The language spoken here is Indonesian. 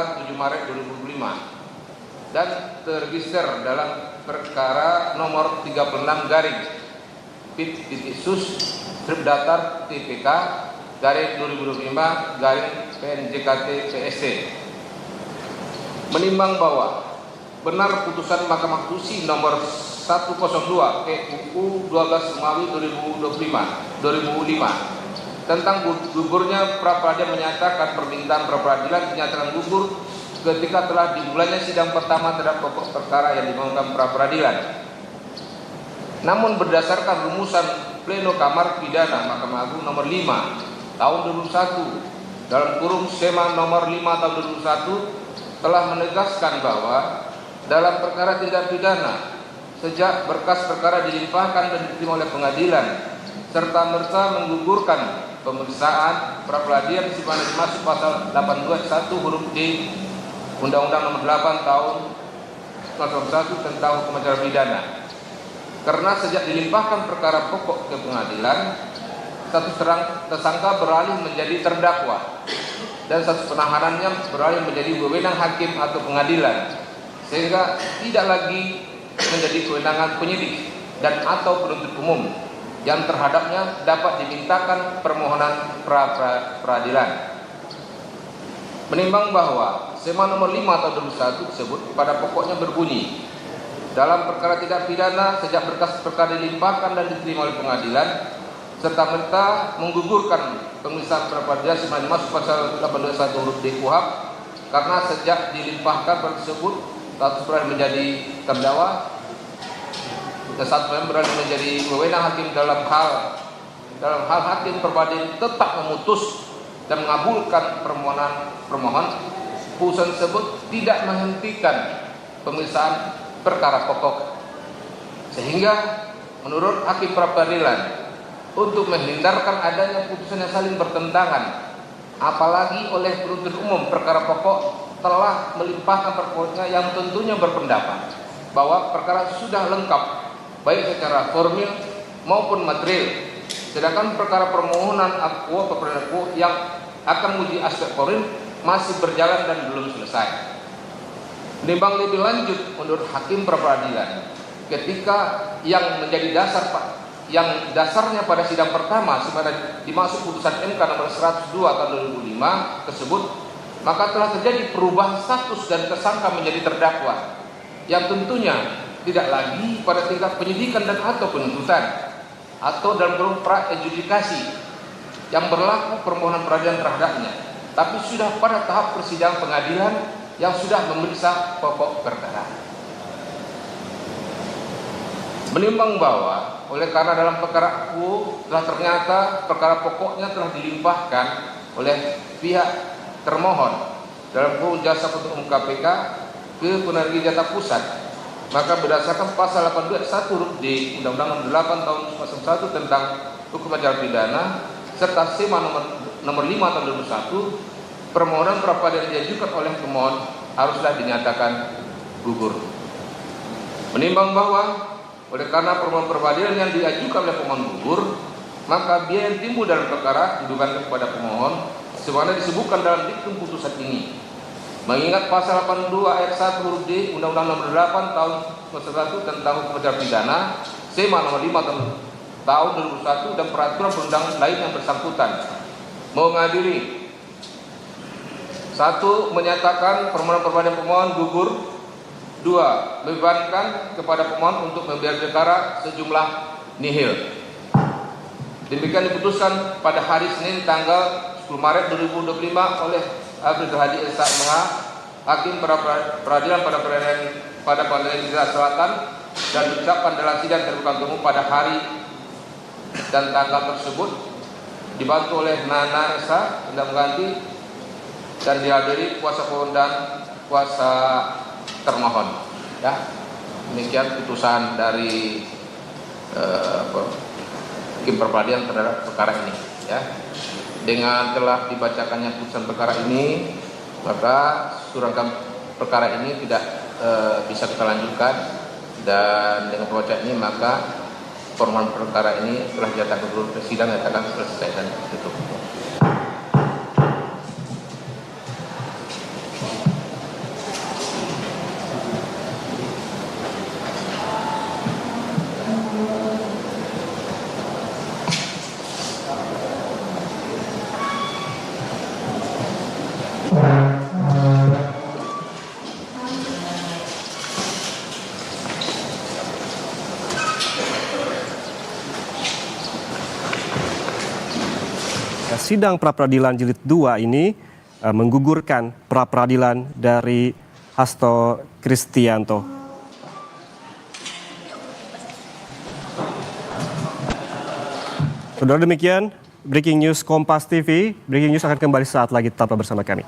tanggal 7 Maret 2025 dan terregister dalam perkara nomor 36 garing PIT.SUS strip datar TPK garing 2025 garing PNJKT PST. Menimbang bahwa benar putusan Mahkamah Konstitusi nomor 102 PUU 12 Romawi 2005 tentang gugurnya pra-peradilan menyatakan permintaan pra-peradilan dinyatakan gugur ketika telah dimulainya sidang pertama terhadap pokok perkara yang dimohonkan pra-peradilan. Namun berdasarkan rumusan Pleno Kamar Pidana Mahkamah Agung nomor 5 tahun 2001 dalam kurung SEMA nomor 5 tahun 2001 telah menegaskan bahwa dalam perkara tindak pidana sejak berkas perkara dilimpahkan dan diterima oleh pengadilan serta merta menggugurkan pemeriksaan pra-peradilan sebagaimana dimaksud pasal 821 huruf D Undang-Undang Nomor 8 Tahun 2001 tentang hukum acara pidana. Karena sejak dilimpahkan perkara pokok ke pengadilan, status tersangka beralih menjadi terdakwa dan status penahanannya beralih menjadi wewenang hakim atau pengadilan, sehingga tidak lagi menjadi kewenangan penyidik dan atau penuntut umum yang terhadapnya dapat dimintakan permohonan pra-peradilan. Menimbang bahwa SEMA nomor 5 tahun 2001 tersebut pada pokoknya berbunyi, dalam perkara tidak pidana sejak berkas perkara dilimpahkan dan diterima oleh pengadilan serta merta menggugurkan pemeriksaan pra-peradilan sebagaimana dimaksud pasal 821 huruf D KUHP karena sejak dilimpahkan tersebut status beralih menjadi terdakwa dan status beralih menjadi wewenang hakim dalam hal hakim pra-peradilan tetap memutus dan mengabulkan permohonan putusan tersebut tidak menghentikan pemeriksaan perkara pokok, sehingga menurut hakim pra-peradilan untuk menghindarkan adanya putusan yang saling bertentangan, apalagi oleh penuntut umum perkara pokok telah melimpahkan perkaranya yang tentunya berpendapat bahwa perkara sudah lengkap baik secara formil maupun material, sedangkan perkara permohonan akwa yang akan menguji aspek formil masih berjalan dan belum selesai. Menimbang lebih lanjut menurut hakim pra-peradilan, ketika yang menjadi dasarnya pada sidang pertama sebenarnya dimaksud putusan MK nomor 102 tahun 2005 tersebut, maka telah terjadi perubahan status dan tersangka menjadi terdakwa yang tentunya tidak lagi pada tingkat penyidikan dan atau penuntutan atau dalam kurung pra-adjudikasi yang berlaku permohonan peradilan terhadapnya, tapi sudah pada tahap persidangan pengadilan yang sudah memeriksa pokok perkara. Menimbang bahwa oleh karena dalam perkara aku telah ternyata perkara pokoknya telah dilimpahkan oleh pihak termohon dalam kurung jasa penuntut umum KPK ke Penerbit Jatah Pusat, maka berdasarkan pasal 821 huruf D Undang-Undang Nomor 8 Tahun 2001 tentang hukum acara pidana serta SEMA nomor 5 tahun 2001, permohonan pra-peradilan diajukan oleh pemohon haruslah dinyatakan gugur. Menimbang bahwa oleh karena permohonan pra-peradilan yang diajukan oleh pemohon gugur, maka biaya yang timbul dalam perkara didudukan kepada pemohon sebagaimana disebutkan dalam diktum putusan ini. Mengingat pasal 82 ayat 1 huruf D Undang-Undang Nomor 8 Tahun 2001 tentang hukum acara pidana, SEMA nomor 5 tahun 2001 dan peraturan perundangan lain yang bersangkutan, mengadili 1. Menyatakan permohonan pra-peradilan pemohon gugur. 2. Membebankan kepada pemohon untuk membayar perkara sejumlah nihil. Demikian diputuskan pada hari Senin tanggal 10 Maret 2025 oleh Abdul Hadi Esa MH, Hakim Peradilan pada Pengadilan Negeri Selatan, dan diucapkan dalam sidang terbuka umum pada hari dan tanggal tersebut, dibantu oleh Nana Esa tindak pengganti dan dihadiri kuasa pemohon dan kuasa termohon. Ya, demikian putusan dari hakim pra-peradilan terhadap perkara ini. Ya, dengan telah dibacakannya putusan perkara ini, maka surangkan perkara ini tidak bisa kita lanjutkan, dan dengan pembacaan ini maka permohonan perkara ini telah dinyatakan gugur, sidang nyatakan selesai dan tutup. sidang pra-peradilan jilid 2 ini menggugurkan pra-peradilan dari Hasto Kristianto. Saudara, demikian Breaking News Kompas TV. Breaking News akan kembali saat lagi, tetaplah bersama kami.